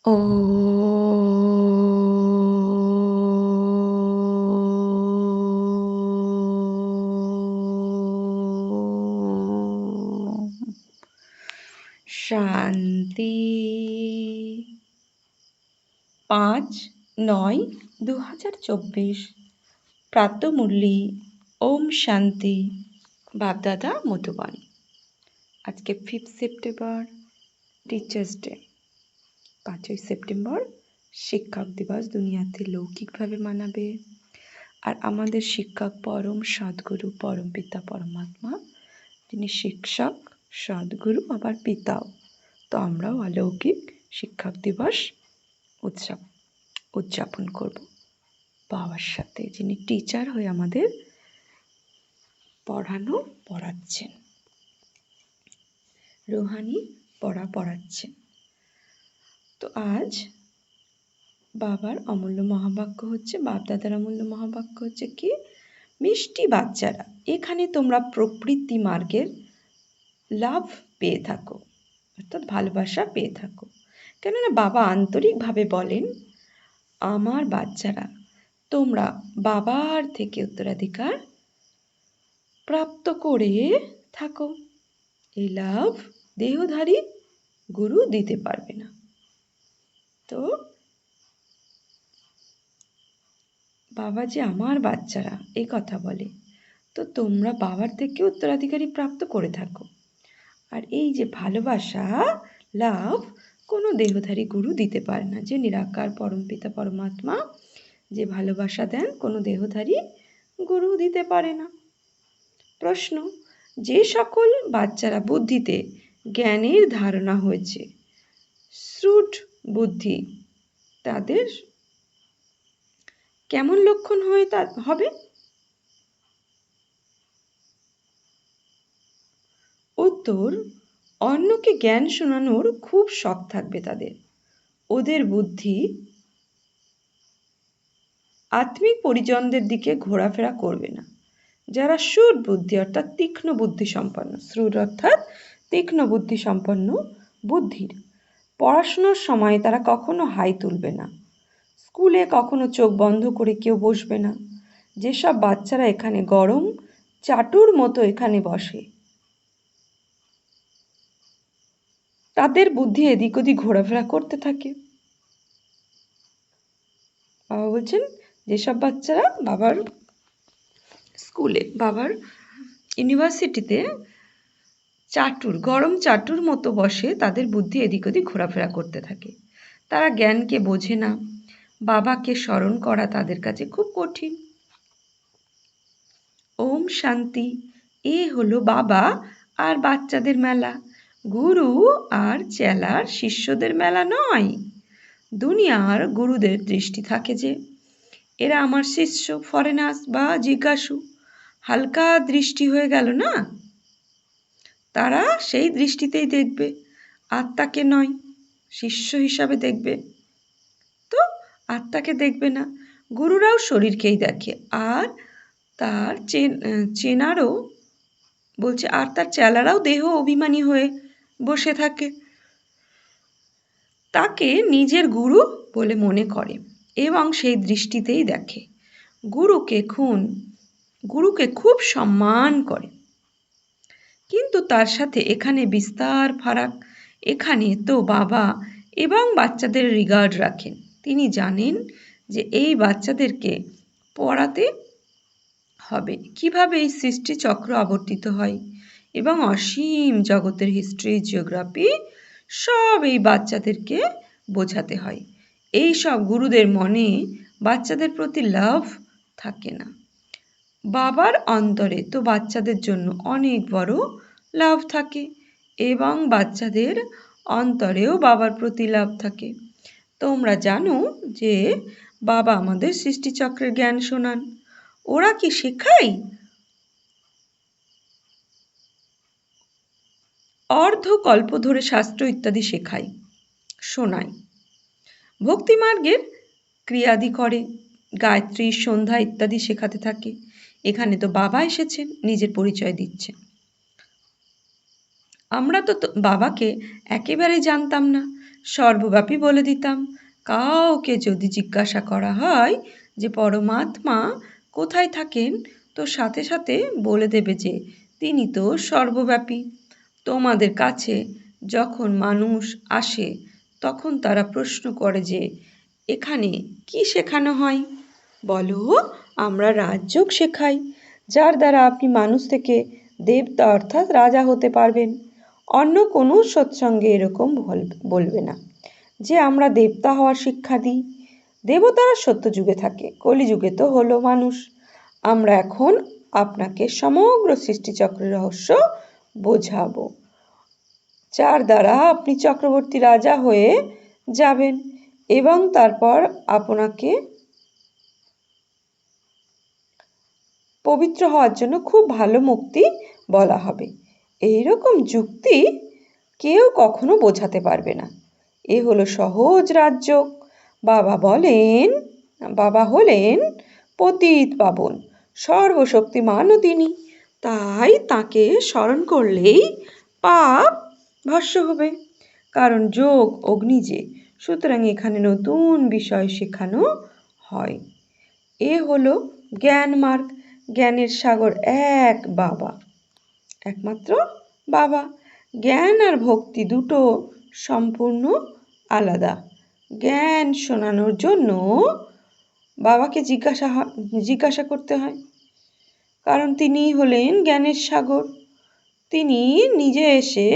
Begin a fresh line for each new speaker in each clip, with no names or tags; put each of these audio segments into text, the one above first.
ॐ শান্তি ৫-৯-২০২৪ প্রাতঃমুরলি। ওম শান্তি। বাপদাদা মধুবন। আজকে 5 সেপ্টেম্বর টিচার্স ডে। 5ই সেপ্টেম্বর শিক্ষক দিবস দুনিয়াতে লৌকিকভাবে মানাবে। আর আমাদের শিক্ষক পরম সদ্গুরু পরম পিতা পরমাত্মা, তিনি শিক্ষক সদ্গুরু আবার পিতাও। তো আমরাও অলৌকিক শিক্ষক দিবস উদযাপন করব বাবার সাথে, যিনি টিচার হয়ে আমাদের পড়াচ্ছেন, রুহানি পড়াচ্ছেন। তো আজ বাবার অমূল্য মহাবাক্য হচ্ছে, বাপদাদার অমূল্য মহাবাক্য হচ্ছে কি, মিষ্টি বাচ্চারা, এখানে তোমরা প্রকৃতি মার্গের লাভ পেয়ে থাকো, অর্থাৎ ভালোবাসা পেয়ে থাকো। কেননা বাবা আন্তরিকভাবে বলেন, আমার বাচ্চারা, তোমরা বাবার থেকে উত্তরাধিকার প্রাপ্ত করে থাকো। এই লাভ দেহধারী গুরু দিতে পারবে না। তো বাবা যে আমার বাচ্চারা এই কথা বলে, তো তোমরা বাবার থেকে উত্তরাধিকারী প্রাপ্ত করে থাকো। আর এই যে ভালোবাসা লাভ কোনো দেহধারী গুরু দিতে পারে না। যে নিরাকার পরমপিতা পরমাত্মা যে ভালোবাসা দেন, কোনো দেহধারী গুরু দিতে পারে না। প্রশ্ন, যে সকল বাচ্চারা বুদ্ধিতে জ্ঞানের ধারণা হয়েছে, শ্রুড বুদ্ধি, তাদের কেমন লক্ষণ হবে? উত্তর, অন্যকে জ্ঞান শোনানোর খুব শখ থাকবে তাদের। ওদের বুদ্ধি আত্মিক পরিজনদের দিকে ঘোরাফেরা করবে না। যারা শ্রুড বুদ্ধি অর্থাৎ তীক্ষ্ণ বুদ্ধি সম্পন্ন, শ্রুড অর্থাৎ তীক্ষ্ণ বুদ্ধি সম্পন্ন বুদ্ধির, পড়াশোনার সময় তারা কখনো হাই তুলবে না। স্কুলে কখনো চোখ বন্ধ করে কেউ বসবে না। যেসব বাচ্চারা এখানে গরম চাটুর মতো এখানে বসে, তাদের বুদ্ধি এদিক ওদিক ঘোরাফেরা করতে থাকে। বাবা বলছেন, যেসব বাচ্চারা বাবার স্কুলে, বাবার ইউনিভার্সিটিতে গরম চাটুর মতো বসে, তাদের বুদ্ধি এদিক ওদিক ঘোরাফেরা করতে থাকে। তারা জ্ঞানকে বোঝে না। বাবাকে স্মরণ করা তাদের কাছে খুব কঠিন। ওম শান্তি। এ হলো বাবা আর বাচ্চাদের মেলা, গুরু আর চেলার শিষ্যদের মেলা নয়। দুনিয়ার গুরুদের দৃষ্টি থাকে যে এরা আমার শিষ্য, ফরেনার্স বা জিজ্ঞাসু, হালকা দৃষ্টি হয়ে গেল না? তারা সেই দৃষ্টিতেই দেখবে, আত্মাকে নয়, শিষ্য হিসাবে দেখবে। তো আত্মাকে দেখবে না। গুরুরাও শরীরকেই দেখে, আর তার চেনারও বলছে, আর তার চেলারাও দেহ অভিমানী হয়ে বসে থাকে, তাকে নিজের গুরু বলে মনে করে এবং সেই দৃষ্টিতেই দেখে। গুরুকে খুব সম্মান করে। কিন্তু তার সাথে এখানে বিস্তার ফারাক। এখানে তো বাবা এবং বাচ্চাদের রিগার্ড রাখেন। তিনি জানেন যে এই বাচ্চাদেরকে পড়াতে হবে, কিভাবে এই সৃষ্টি চক্র আবর্তিত হয় এবং অসীম জগতের হিস্ট্রি, জিওগ্রাফি সব এই বাচ্চাদেরকে বোঝাতে হয়। এই সব গুরুদের মনে বাচ্চাদের প্রতি লাভ থাকে না। বাবার অন্তরে তো বাচ্চাদের জন্য অনেক বড় লাভ থাকে এবং বাচ্চাদের অন্তরেও বাবার প্রতি লাভ থাকে। তোমরা জানো যে বাবা আমাদের সৃষ্টিচক্রের জ্ঞান শোনান। ওরা কি শেখায়? অর্ধকল্প ধরে শাস্ত্র ইত্যাদি শেখায়, শোনায়। ভক্তিমার্গের ক্রিয়াদি করে, গায়ত্রী, সন্ধ্যা ইত্যাদি শেখাতে থাকে। এখানে তো বাবা এসেছেন, নিজের পরিচয় দিচ্ছেন। আমরা তো বাবাকে একেবারেই জানতাম না। সর্বব্যাপী বলে দিতাম। কাউকে যদি জিজ্ঞাসা করা হয় যে পরমাত্মা কোথায় থাকেন, তো সাথে সাথে বলে দেবে যে তিনি তো সর্বব্যাপী। তোমাদের কাছে যখন মানুষ আসে তখন তারা প্রশ্ন করে যে এখানে কি শেখানো হয়? বলো, আমরা রাজযোগ শেখাই, যার দ্বারা আপনি মানুষ থেকে দেবতা অর্থাৎ রাজা হতে পারবেন। অন্য কোনো সৎসঙ্গে এরকম বলবে না যে আমরা দেবতা হওয়ার শিক্ষা দিই। দেবতারা সত্যযুগে থাকে, কলিযুগে তো হলো মানুষ। আমরা এখন আপনাকে সমগ্র সৃষ্টিচক্রের রহস্য বোঝাবো, যার দ্বারা আপনি চক্রবর্তী রাজা হয়ে যাবেন এবং তারপর আপনাকে পবিত্র হওয়ার জন্য খুব ভালো মুক্তি বলা হবে। এইরকম যুক্তি কেউ কখনো বোঝাতে পারবে না। এ হলো সহজ রাজযোগ। বাবা হলেন পতিত পাবন, সর্বশক্তিমানও তিনি। তাই তাকে স্মরণ করলেই পাপ ভস্ম হবে, কারণ যোগ অগ্নি যে। সুতরাং এখানে নতুন বিষয় শেখানো হয়। এ হলো জ্ঞান মার্গ। জ্ঞানের সাগর এক বাবা, একমাত্র বাবা। জ্ঞান আর ভক্তি দুটো সম্পূর্ণ আলাদা। জ্ঞান শোনানোর জন্য বাবাকে জিজ্ঞাসা করতে হয়, কারণ তিনি হলেন জ্ঞানের সাগর। তিনি নিজে এসে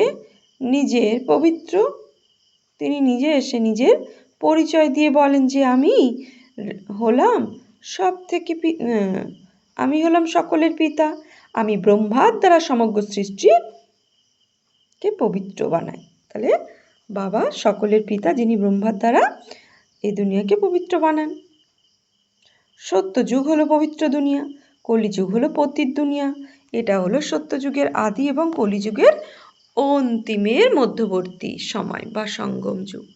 নিজের পরিচয় দিয়ে বলেন যে আমি হলাম সকলের পিতা। আমি ব্রহ্মার দ্বারা সমগ্র সৃষ্টিকে পবিত্র বানাই। তাহলে বাবা সকলের পিতা, যিনি ব্রহ্মার দ্বারা এই দুনিয়াকে পবিত্র বানান। সত্যযুগ হলো পবিত্র দুনিয়া, কলিযুগ হলো পতিত দুনিয়া। এটা হলো সত্যযুগের আদি এবং কলিযুগের অন্তিমের মধ্যবর্তী সময় বা সঙ্গম যুগ।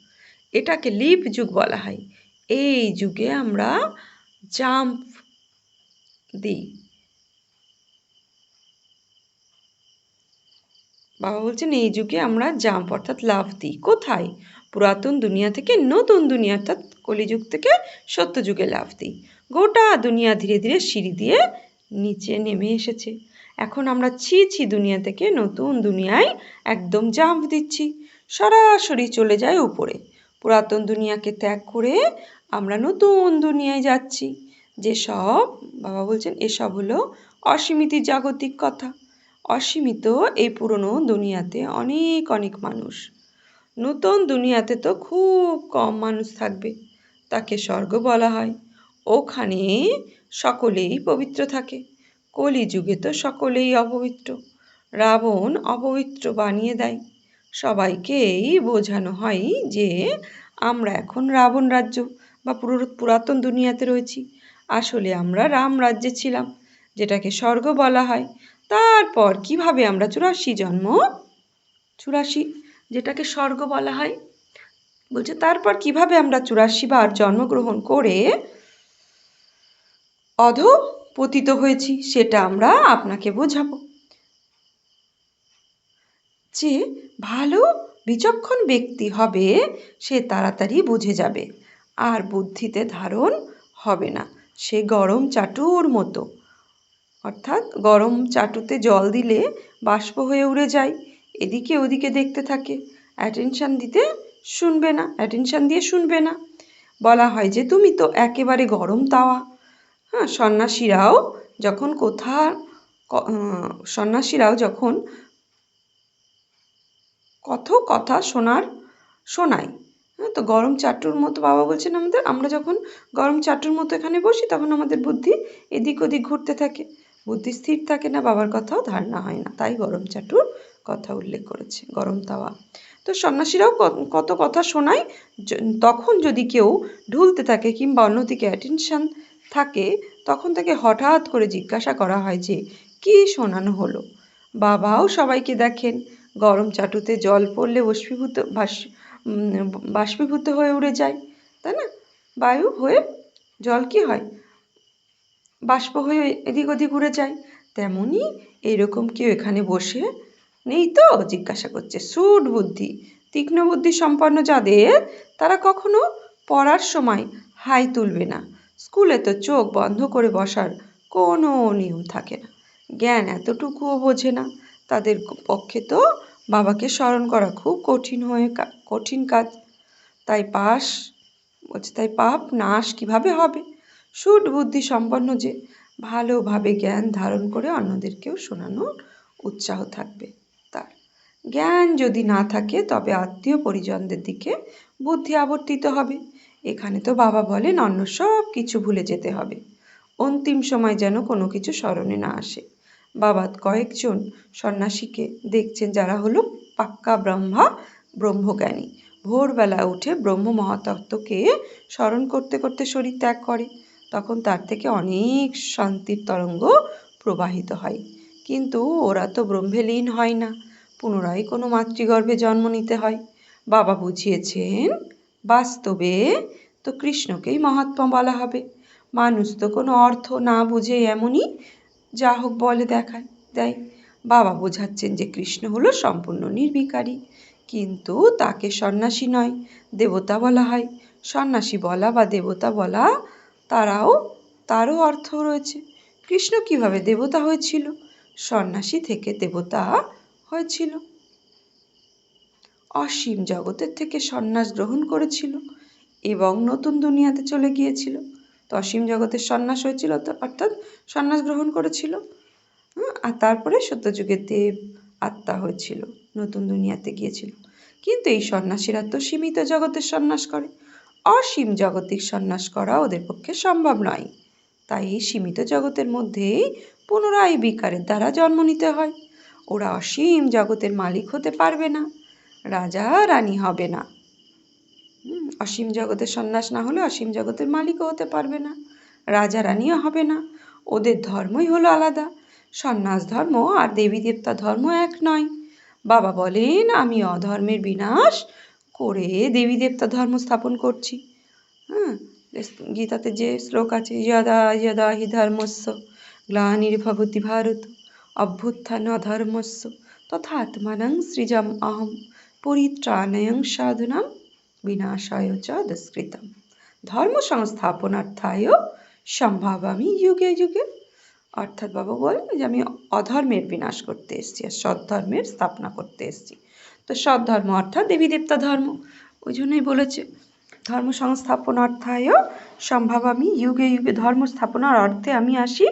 এটাকে লিপ যুগ বলা হয়। এই যুগে আমরা জাম্প দিই। বাবা বলছেন এই যুগে আমরা জাম্প অর্থাৎ লাফ দিই। কোথায়? পুরাতন দুনিয়া থেকে নতুন দুনিয়া অর্থাৎ কলিযুগ থেকে সত্যযুগে লাফ দিই। গোটা দুনিয়া ধীরে ধীরে সিঁড়ি দিয়ে নিচে নেমে এসেছে। এখন আমরা ছি দুনিয়া থেকে নতুন দুনিয়ায় একদম জাম্প দিচ্ছি, সরাসরি চলে যায় উপরে। পুরাতন দুনিয়াকে ত্যাগ করে আমরা নতুন দুনিয়ায় যাচ্ছি। বাবা বলছেন এসব হলো অসীমিত জাগতিক কথা। অসীমিত এই পুরনো দুনিয়াতে অনেক অনেক মানুষ, নতুন দুনিয়াতে তো খুব কম মানুষ থাকবে, তাকে স্বর্গ বলা হয়। ওখানে সকলেই পবিত্র থাকে। কলিযুগে তো সকলেই অপবিত্র। রাবণ অপবিত্র বানিয়ে দেয়। সবাইকেই বোঝানো হয় যে আমরা এখন রাবণ রাজ্য বা পুরাতন দুনিয়াতে রয়েছি। আসলে আমরা রাম রাজ্যে ছিলাম, যেটাকে স্বর্গ বলা হয়। তারপর কিভাবে আমরা 84 যেটাকে স্বর্গ বলা হয়, বলছে তারপর কিভাবে আমরা 84 বার জন্মগ্রহণ করে অধঃপতিত হয়েছি সেটা আমরা আপনাকে বোঝাবো। যে ভালো বিচক্ষণ ব্যক্তি হবে সে তাড়াতাড়ি বুঝে যাবে, আর বুদ্ধিতে ধারণ হবে না। সে গরম চাটুর মতো, অর্থাৎ গরম চাটুতে জল দিলে বাষ্প হয়ে উড়ে যায়, এদিকে ওদিকে দেখতে থাকে, অ্যাটেনশন দিয়ে শুনবে না। বলা হয় যে তুমি তো একেবারে গরম তাওয়া। হ্যাঁ, সন্ন্যাসীরাও যখন কথা শোনায়, হ্যাঁ, তো গরম চাটুর মতো বাবা বলছেন আমরা যখন গরম চাটুর মতো এখানে বসি তখন আমাদের বুদ্ধি এদিক ওদিক ঘুরতে থাকে, বুদ্ধি স্থির থাকে না, বাবার কথাও ধারণা হয় না। তাই গরম চাটুর কথা উল্লেখ করেছে, গরম তাওয়া। তো সন্ন্যাসীরাও কত কথা শোনায়। তখন যদি কেউ ঢুলতে থাকে কিংবা অন্যদিকে অ্যাটেনশন থাকে, তখন তাকে হঠাৎ করে জিজ্ঞাসা করা হয় যে কি শোনানো হলো। বাবাও সবাইকে দেখেন, গরম চাটুতে জল পড়লে বাষ্পীভূত হয়ে উড়ে যায়, তাই না? বায়ু হয়ে জল কি হয়, বাষ্প হয়ে এদিক ওদিক উড়ে যায়। তেমনই এরকম কেউ এখানে বসে নেই তো জিজ্ঞাসা করছে, সুট বুদ্ধি, তীক্ষ্ণ বুদ্ধি সম্পন্ন যাদের, তারা কখনো পড়ার সময় হাই তুলবে না। স্কুলে তো চোখ বন্ধ করে বসার কোনো নিয়ম থাকে না। জ্ঞান এতটুকুও বোঝে না। তাদের পক্ষে তো বাবাকে স্মরণ করা খুব কঠিন কাজ। তাই পাপ নাশ কিভাবে হবে? সুট বুদ্ধি সম্পন্ন যে ভালোভাবে জ্ঞান ধারণ করে অন্যদেরকেও শোনানোর উৎসাহ থাকবে তার। জ্ঞান যদি না থাকে তবে আত্মীয় পরিজনদের দিকে বুদ্ধি আবর্তিত হবে। এখানে তো বাবা বলেন অন্য সব কিছু ভুলে যেতে হবে, অন্তিম সময় যেন কোনো কিছু স্মরণে না আসে। বাবা কয়েকজন সন্ন্যাসীকে দেখছেন যারা হলো পাক্কা ব্রহ্মজ্ঞানী। ভোরবেলা উঠে ব্রহ্ম মহাতত্ত্বকে স্মরণ করতে করতে শরীর ত্যাগ করে। তখন তার থেকে অনেক শান্তির তরঙ্গ প্রবাহিত হয়। কিন্তু ওরা তো ব্রহ্মে লীন হয় না, পুনরায় কোনো মাতৃগর্ভে জন্ম নিতে হয়। বাবা বুঝিয়েছেন বাস্তবে তো কৃষ্ণকেই মহাত্মা বলা হবে। মানুষ তো কোনো অর্থ না বুঝে এমনই যা হোক বলে দেয়। বাবা বোঝাচ্ছেন যে কৃষ্ণ হলো সম্পূর্ণ নির্বিকারী, কিন্তু তাকে সন্ন্যাসী নয় দেবতা বলা হয়। সন্ন্যাসী বলা বা দেবতা বলা তারও অর্থ রয়েছে। কৃষ্ণ কিভাবে দেবতা হয়েছিল? সন্ন্যাসী থেকে দেবতা হয়েছিল। অসীম জগতের থেকে সন্ন্যাস গ্রহণ করেছিল এবং নতুন দুনিয়াতে চলে গিয়েছিল। তো অসীম জগতের সন্ন্যাস হয়েছিল, অর্থাৎ সন্ন্যাস গ্রহণ করেছিল। আর তারপরে সত্যযুগের দেব আত্মা হয়েছিল, নতুন দুনিয়াতে গিয়েছিল। কিন্তু এই সন্ন্যাসীরা তো সীমিত জগতের সন্ন্যাস করে, অসীম জগতিক সন্ন্যাস করা ওদের পক্ষে সম্ভব নয়। তাই এই সীমিত জগতের মধ্যেই পুনরায় বিকারের দ্বারা জন্ম নিতে হয়। ওরা অসীম জগতের মালিক হতে পারবে না, রাজা রানী হবে না। অসীম জগতের সন্ন্যাস না হলে অসীম জগতের মালিকও হতে পারবে না, রাজা রানীও হবে না। ওদের ধর্মই হলো আলাদা। সন্ন্যাস ধর্ম আর দেবী দেবতা ধর্ম এক নয়। বাবা বলেন আমি অধর্মের বিনাশ করে দেবী দেবতা ধর্ম স্থাপন করছি। গীতাতে যে শ্লোক আছে, যদা যদা হি ধর্মস্য গ্লানির্ভবতি ভারত অভ্যুত্থান অধর্মস্য তথাত্মানং সৃজম অহম পরিত্রাণায় সাধুনাম বিনাশায় চ দুষ্কৃতম ধর্ম সংস্থাপনার্থায় সম্ভাবামি যুগে যুগে। অর্থাৎ বাবা বলেন যে আমি অধর্মের বিনাশ করতে এসেছি আর সৎধর্মের স্থাপনা করতে এসেছি। তো সৎধর্ম অর্থাৎ দেবী দেবতা ধর্ম। ওই জন্যই বলেছে ধর্ম সংস্থাপনার্থায় সম্ভাবামি যুগে যুগে। ধর্ম স্থাপনার অর্থে আমি আসি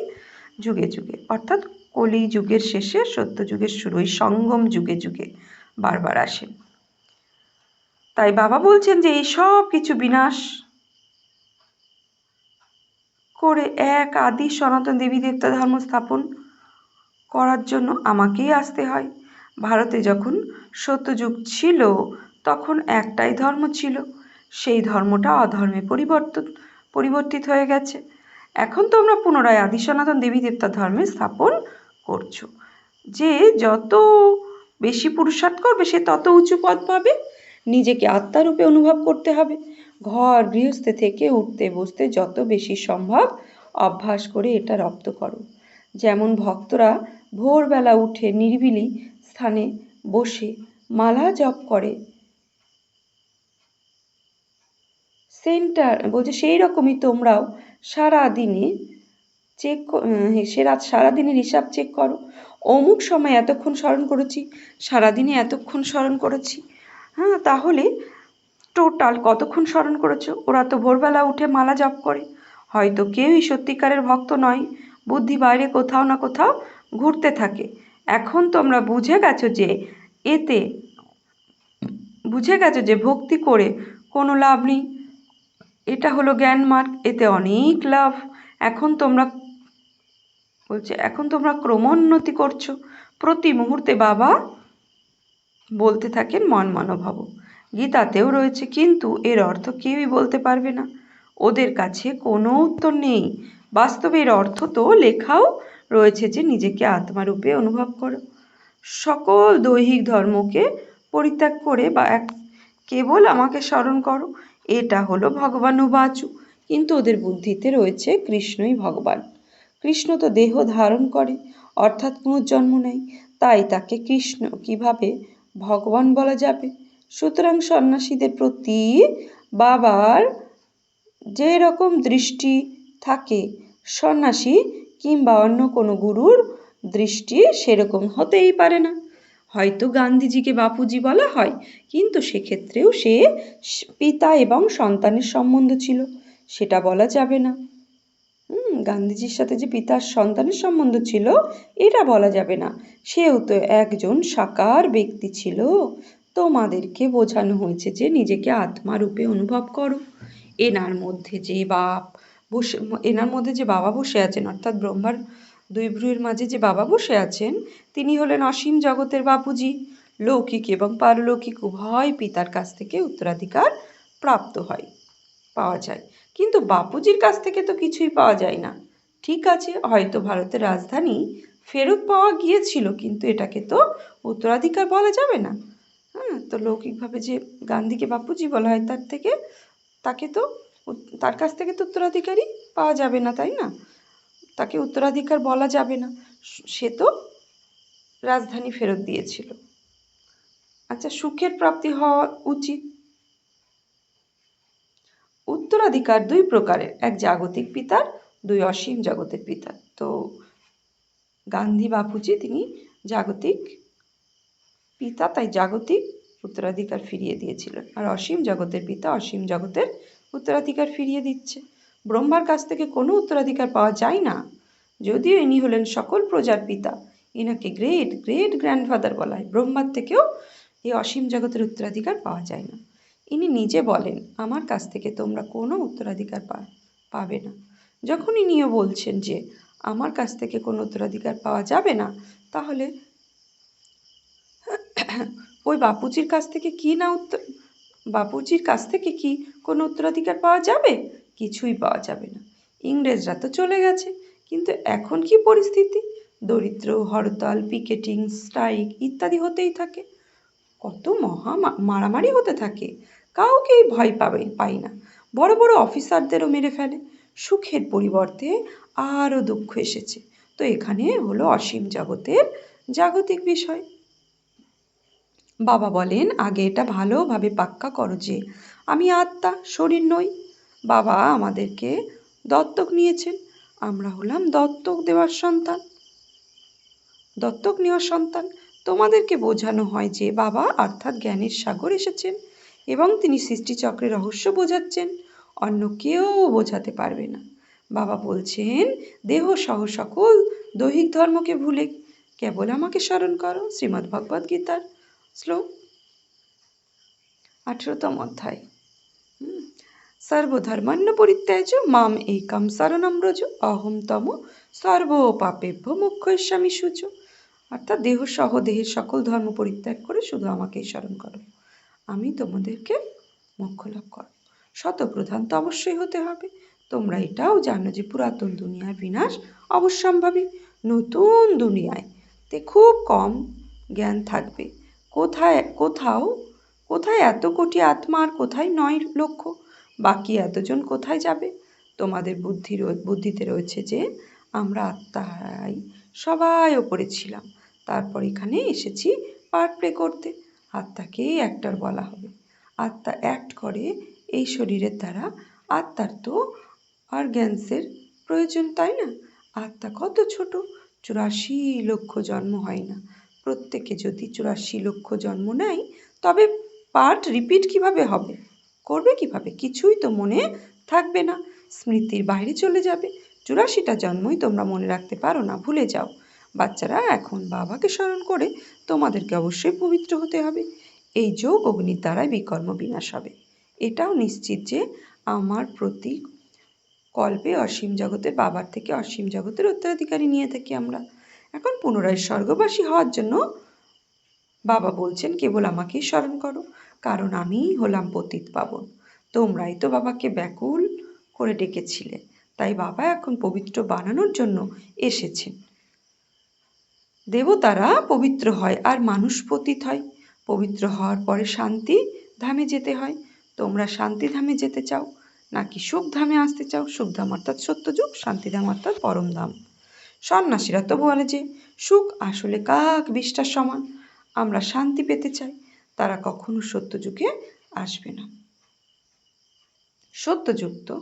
যুগে যুগে, অর্থাৎ কলি যুগের শেষে সত্য যুগের শুরু, ওই সঙ্গম যুগে যুগে বারবার আসেন। তাই বাবা বলছেন যে এই সব কিছু বিনাশ করে এক আদি সনাতন দেবী দেবতা ধর্ম স্থাপন করার জন্য আমাকেই আসতে হয়। ভারতে যখন সত্যযুগ ছিল তখন একটাই ধর্ম ছিল, সেই ধর্মটা অধর্মে পরিবর্তিত হয়ে গেছে। এখন তোমরা পুনরায় আদি সনাতন দেবী দেবতা ধর্মে স্থাপন করছো। যে যত বেশি পুরুষার্থ করবে সে তত উঁচু পদ পাবে। নিজেকে আত্মারূপে অনুভব করতে হবে। ঘর গৃহস্থে থেকে উঠতে বসতে যত বেশি সম্ভব অভ্যাস করে এটা রপ্ত করো। যেমন ভক্তরা ভোরবেলা উঠে নিরিবিলি স্থানে বসে মালা জপ করে, সেই রকমই তোমরাও সারাদিনে সারাদিনের হিসাব চেক করো। অমুক সময় এতক্ষণ স্মরণ করেছি, সারাদিনে এতক্ষণ স্মরণ করেছি। তাহলে টোটাল কতক্ষণ স্মরণ করেছো? ওরা তো ভোরবেলা উঠে মালা জপ করে। হয়তো কেউই সত্যিকারের ভক্ত নয়, বুদ্ধি বাইরে কোথাও না কোথাও ঘুরতে থাকে। এখন তোমরা বুঝে গেছো যে ভক্তি করে কোনো লাভ নেই। এটা হলো জ্ঞান মার্গ, এতে অনেক লাভ। এখন তোমরা ক্রমোন্নতি করছো। প্রতি মুহূর্তে বাবা বলতে থাকেন মন মনোভাব। গীতাতেও রয়েছে, কিন্তু এর অর্থ কেউই বলতে পারবে না, ওদের কাছে কোনো উত্তর নেই। বাস্তবে এর অর্থ তো লেখাও রয়েছে যে নিজেকে আত্মারূপে অনুভব করো, সকল দৈহিক ধর্মকে পরিত্যাগ করে কেবল আমাকে স্মরণ করো। এটা হলো ভগবান উবাচু। কিন্তু ওদের বুদ্ধিতে রয়েছে কৃষ্ণই ভগবান। কৃষ্ণ তো দেহ ধারণ করে, অর্থাৎ পুনর্জন্ম নেয়। তাই তাকে কৃষ্ণ কিভাবে ভগবান বলা যাবে? সুতরাং সন্ন্যাসীদের প্রতি বাবার যে রকম দৃষ্টি থাকে, সন্ন্যাসী কিংবা অন্য কোনো গুরুর দৃষ্টি সেরকম হতেই পারে না। হয়তো গান্ধীজিকে বাপুজি বলা হয়, কিন্তু সেক্ষেত্রেও সে পিতা এবং সন্তানের সম্বন্ধ ছিল, সেটা বলা যাবে না। গান্ধীজির সাথে যে পিতার সন্তানের সম্বন্ধ ছিল এটা বলা যাবে না। সেও তো একজন সাকার ব্যক্তি ছিল। তোমাদেরকে বোঝানো হয়েছে যে নিজেকে আত্মারূপে অনুভব করো। এনার মধ্যে যে বাবা বসে আছেন, অর্থাৎ ব্রহ্মার দুই ভ্রুয়ের মাঝে যে বাবা বসে আছেন, তিনি হলেন অসীম জগতের বাপুজি। লৌকিক এবং পারলৌকিক উভয় পিতার কাছ থেকে উত্তরাধিকার প্রাপ্ত হয়, পাওয়া যায়, কিন্তু বাপুজির কাছ থেকে তো কিছুই পাওয়া যায় না। ঠিক আছে, হয়তো ভারতের রাজধানী ফেরত পাওয়া গিয়েছিল, কিন্তু এটাকে তো উত্তরাধিকার বলা যাবে না। তো লৌকিকভাবে যে গান্ধীকে বাপুজি বলা হয়, তার কাছ থেকে তো উত্তরাধিকারই পাওয়া যাবে না, তাই না? তাকে উত্তরাধিকার বলা যাবে না, সে তো রাজধানী ফেরত দিয়েছিল। আচ্ছা, সুখের প্রাপ্তি হওয়া উচিত। উত্তরাধিকার দুই প্রকারের, এক জাগতিক পিতার, দুই অসীম জগতের পিতার। তো গান্ধী বাপুজি তিনি জাগতিক পিতা, তাই জাগতিক উত্তরাধিকার ফিরিয়ে দিয়েছিলেন, আর অসীম জগতের পিতা অসীম জগতের উত্তরাধিকার ফিরিয়ে দিচ্ছে। ব্রহ্মার কাছ থেকে কোনো উত্তরাধিকার পাওয়া যায় না, যদিও ইনি হলেন সকল প্রজার পিতা। ইনাকে গ্রেট গ্রেট গ্র্যান্ডফাদার বলা হয়। ব্রহ্মার থেকেও এই অসীম জগতের উত্তরাধিকার পাওয়া যায় না। ইনি নিজে বলেন, আমার কাছ থেকে তোমরা কোনো উত্তরাধিকার পাবে না। যখন ইনিও বলছেন যে আমার কাছ থেকে কোনো উত্তরাধিকার পাওয়া যাবে না, তাহলে ওই বাপুজির কাছ থেকে কি কোনো উত্তরাধিকার পাওয়া যাবে? কিছুই পাওয়া যাবে না। ইংরেজরা তো চলে গেছে, কিন্তু এখন কি পরিস্থিতি? দরিদ্র, হরতাল, পিকেটিং, স্ট্রাইক ইত্যাদি হতেই থাকে। কত মারামারি হতে থাকে, কাউকেই ভয় পাই না। বড় বড় অফিসারদেরও মেরে ফেলে। সুখের পরিবর্তে আরও দুঃখ এসেছে। তো এখানে হলো অসীম জগতের জাগতিক বিষয়। বাবা বলেন, আগে এটা ভালোভাবে পাক্কা করো যে আমি আত্মা, শরীর নই। বাবা আমাদেরকে দত্তক নিয়েছেন, আমরা হলাম দত্তক নেওয়ার সন্তান। তোমাদেরকে বোঝানো হয় যে বাবা অর্থাৎ জ্ঞানের সাগর এসেছেন এবং তিনি সৃষ্টিচক্রের রহস্য বোঝাচ্ছেন, অন্য কেউ বোঝাতে পারবে না। বাবা বলছেন, দেহ সহ সকল দৈহিক ধর্মকে ভুলে কেবল আমাকে স্মরণ করো। শ্রীমদ্ ভগবদ্ গীতার শ্লোক 18তম অধ্যায়। সর্বধর্মান্ন পরিত্যাজ্য মাম একম শরণম ব্রজ অহম তম সর্ব পাপেভ্য মোক্ষয়িষ্যামি শুচ। অর্থাৎ দেহের সকল ধর্ম পরিত্যাগ করে শুধু আমাকেই স্মরণ করো, আমি তোমাদেরকে মোক্ষ লাভ করো। শতপ্রধান তো অবশ্যই হতে হবে। তোমরা এটাও জানো যে পুরাতন দুনিয়ার বিনাশ অবশ্যম্ভাবী। নতুন দুনিয়ায় খুব কম জ্ঞান থাকবে। কোথায় এত কোটি আত্মা আর কোথায় 9 লক্ষ? বাকি এতজন কোথায় যাবে? তোমাদের বুদ্ধিতে রয়েছে যে আমরা আত্মাই সবাই ওপরে ছিলাম, তারপর এখানে এসেছি পার্ট প্লে করতে। আত্মাকেই অ্যাক্টর বলা হবে। আত্মা অ্যাক্ট করে এই শরীরের দ্বারা। আত্মার তো অর্গ্যানসের প্রয়োজন, তাই না? আত্মা কত ছোট, 84 লক্ষ জন্ম হয় না। প্রত্যেকে যদি 84 লক্ষ জন্ম নেয়, তবে পার্ট রিপিট কিভাবে হবে? করবে কিভাবে? কিছুই তো মনে থাকবে না, স্মৃতির বাইরে চলে যাবে। 84টা জন্মই তোমরা মনে রাখতে পারো না, ভুলে যাও। বাচ্চারা, এখন বাবাকে স্মরণ করে তোমাদেরকে অবশ্যই পবিত্র হতে হবে। এই যোগ অগ্নির দ্বারাই বিকর্ম বিনাশ হবে। এটাও নিশ্চিত যে আমার প্রতি কল্পে অসীম জগতের বাবার থেকে অসীম জগতের উত্তরাধিকারী নিয়ে থাকি আমরা। এখন পুনরায় স্বর্গবাসী হওয়ার জন্য বাবা বলছেন কেবল আমাকেই স্মরণ করো, কারণ আমি হলাম পতিত পাবন। তোমরাই তো বাবাকে ব্যাকুল করে ডেকেছিলে, তাই বাবা এখন পবিত্র বানানোর জন্য এসেছেন। দেবতারা পবিত্র হয় আর মানুষ পতিত হয়। পবিত্র হওয়ার পরে শান্তি ধামে যেতে হয়। তোমরা শান্তি ধামে যেতে চাও নাকি সুখ ধামে আসতে চাও? সুখধাম অর্থাৎ সত্যযুগ, শান্তিধাম অর্থাৎ পরমধাম। সন্ন্যাসীরা তো বলে যে সুখ আসলে কাক বিষ্ঠার সমান। আমরা শান্তি পেতে চাই, তারা কখনো সত্যযুগে আসবে না। সত্যযুগ তো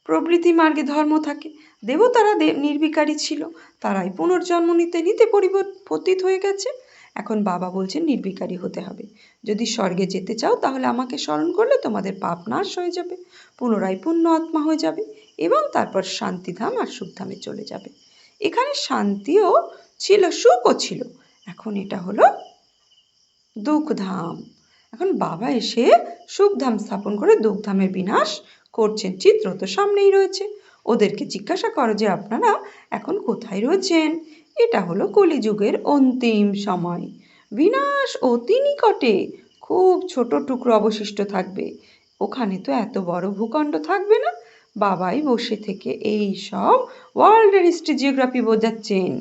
প্রভৃতি মার্গে ধর্ম থাকে। দেবতারা নির্বিকারী ছিল, তারাই পুনর্জন্ম নিতে নিতে পতিত হয়ে গেছে। এখন বাবা বলছেন নির্বিকারী হতে হবে। যদি স্বর্গে যেতে চাও তাহলে আমাকে স্মরণ করলে তোমাদের পাপ নাশ হয়ে যাবে, পুনরায় পুণ্য আত্মা হয়ে যাবে এবং তারপর শান্তিধাম আর সুখধামে চলে যাবে। এখানে শান্তিও ছিল, সুখও ছিল, এখন এটা হলো দুঃখধাম। এখন বাবা এসে সুখধাম স্থাপন করে দুঃখধামের বিনাশ করছেন। চিত্র তো সামনেই রয়েছে। ওদেরকে জিজ্ঞাসা করো যে আপনারা এখন কোথায় রয়েছেন। এটা হলো কলিযুগের অন্তিম সময়। বিনাশ অতি নিকটে, খুব ছোট টুকরো অবশিষ্ট থাকবে। ওখানে তো এত বড় ভূখণ্ড থাকবে না। বাবাই বসে থেকে এই সব ওয়ার্ল্ডের হিস্ট্রি জিওগ্রাফি বোঝাচ্ছেন।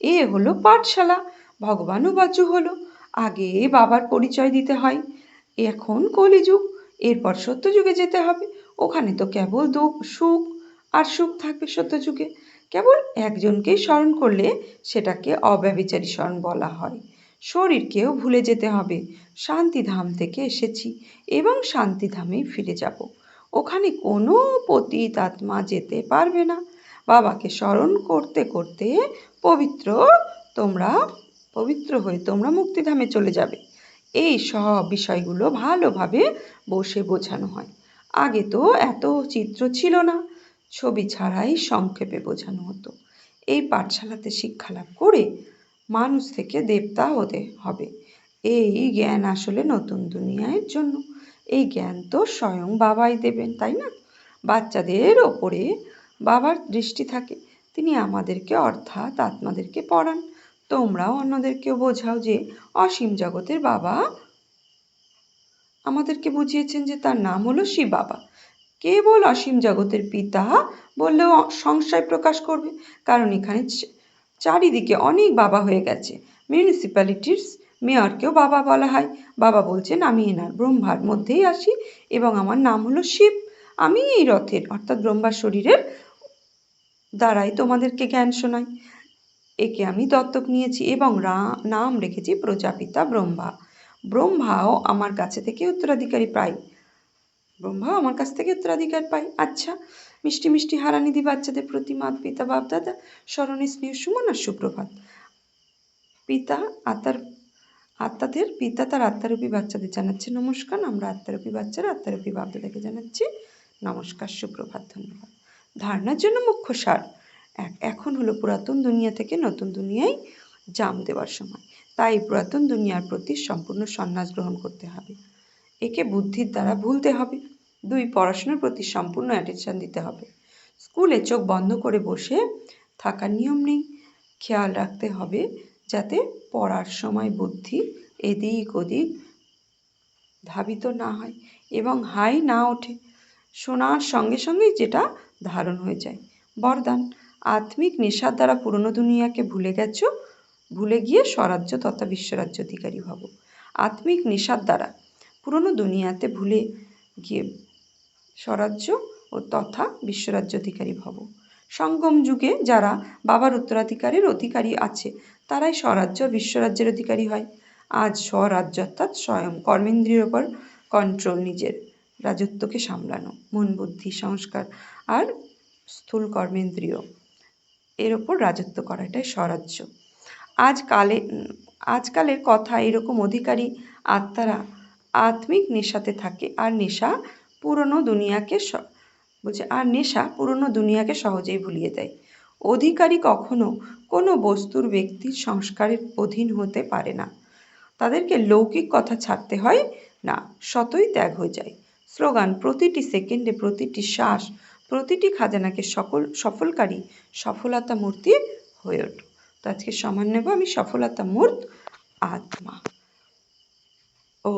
এ হলো পাঠশালা। ভগবানও বাচু হলো। আগে বাবার পরিচয় দিতে হয়। এখন কলিযুগ, এরপর সত্যযুগে যেতে হবে। ওখানে তো কেবল দুঃখ সুখ আর সুখ থাকবে। সত্যযুগে কেবল একজনকেই স্মরণ করলে সেটাকে অব্যভিচারী স্মরণ বলা হয়। শরীরকেও ভুলে যেতে হবে। শান্তিধাম থেকে এসেছি এবং শান্তিধামেই ফিরে যাব। ওখানে কোনো পতিত আত্মা যেতে পারবে না। বাবাকে স্মরণ করতে করতে পবিত্র হয়ে তোমরা মুক্তিধামে চলে যাবে। এই সব বিষয়গুলো ভালোভাবে বসে বোঝানো হয়। আগে তো এত চিত্র ছিল না, ছবি ছাড়াই সংক্ষেপে বোঝানো হতো। এই পাঠশালাতে শিক্ষালাভ করে মানুষ থেকে দেবতা হতে হবে। এই জ্ঞান আসলে নতুন দুনিয়ার জন্য। এই জ্ঞান তো স্বয়ং বাবাই দেবেন, তাই না? বাচ্চাদের ওপরে বাবার দৃষ্টি থাকে। তিনি আমাদেরকে অর্থাৎ আত্মাদেরকে পড়ান। তোমরাও অন্যদেরকেও বোঝাও যে অসীম জগতের বাবা আমাদেরকে বুঝিয়েছেন যে তার নাম হলো শিব বাবা। কেবল অসীম জগতের পিতা বললেও সংশয় প্রকাশ করবে, কারণ এখানে চারিদিকে অনেক বাবা হয়ে গেছে। মিউনিসিপ্যালিটির মেয়রকেও বাবা বলা হয়। বাবা বলছেন আমি এনার ব্রহ্মার মধ্যেই আসি এবং আমার নাম হলো শিব। আমি এই রথের অর্থাৎ ব্রহ্মার শরীরের দ্বারাই তোমাদেরকে জ্ঞান শোনাই। একে আমি দত্তক নিয়েছি এবং নাম রেখেছি প্রজাপিতা ব্রহ্মা। ব্রহ্মাও আমার কাছে থেকে উত্তরাধিকারী পাই। আচ্ছা, মিষ্টি মিষ্টি হারানিধি বাচ্চাদের প্রতি মাত পিতা বাপ দাদা স্মরণে স্নেহ সুমন আর সুপ্রভাত। আত্মাদের পিতা তার আত্মারূপী বাচ্চাদের জানাচ্ছে নমস্কার। আমরা আত্মারূপী বাচ্চারা আত্মারূপী বাপ দাদাকে জানাচ্ছি নমস্কার, সুপ্রভাত, ধন্যবাদ। ধারণার জন্য মুখ্য সার এখন হলো পুরাতন দুনিয়া থেকে নতুন দুনিয়ায় জাম দেওয়ার সময়। তাই পুরাতন দুনিয়ার প্রতি সম্পূর্ণ সন্ন্যাস গ্রহণ করতে হবে। একে বুদ্ধির দ্বারা ভুলতে হবে। 2, পড়াশোনার প্রতি সম্পূর্ণ অ্যাটেনশন দিতে হবে। স্কুলে চোখ বন্ধ করে বসে থাকার নিয়ম নেই। খেয়াল রাখতে হবে যাতে পড়ার সময় বুদ্ধি এদিক ওদিক ধাবিত না হয় এবং হাই না ওঠে। শোনার সঙ্গে সঙ্গেই যেটা ধারণ হয়ে যায়। বরদান, আত্মিক নেশার দ্বারা পুরনো দুনিয়াকে ভুলে গিয়ে স্বরাজ্য তথা বিশ্বরাজ্য অধিকারী হব। আত্মিক নেশার দ্বারা পুরনো দুনিয়াতে ভুলে গিয়ে স্বরাজ্য ও তথা বিশ্বরাজ্য অধিকারী ভব। সঙ্গম যুগে যারা বাবার উত্তরাধিকারের অধিকারী আছে তারাই স্বরাজ্য বিশ্বরাজ্যের অধিকারী হয়। আজ স্বরাজ্য অর্থাৎ স্বয়ং কর্মেন্দ্রিয়ের ওপর কন্ট্রোল, নিজের রাজত্বকে সামলানো, মন বুদ্ধি সংস্কার আর স্থূল কর্মেন্দ্রিয় এর ওপর রাজত্ব করা, এটাই স্বরাজ্য। আজকালের কথা এরকম অধিকারী আত্মারা আত্মিক নেশাতে থাকে আর নেশা পুরনো দুনিয়াকে সহজেই ভুলিয়ে দেয়। অধিকারী কখনো কোনো বস্তুর ব্যক্তির সংস্কারের অধীন হতে পারে না। তাদেরকে লৌকিক কথা ছাড়তে হয় না, শতই ত্যাগ হয়ে যায়। স্লোগান, প্রতিটি সেকেন্ডে প্রতিটি শ্বাস প্রতিটি খাজানাকে সফলকারী সফলতা মূর্তি হয়ে ওঠো। তো আজকে সমান নেব আমি সফলতা মূর্ত আত্মা। ও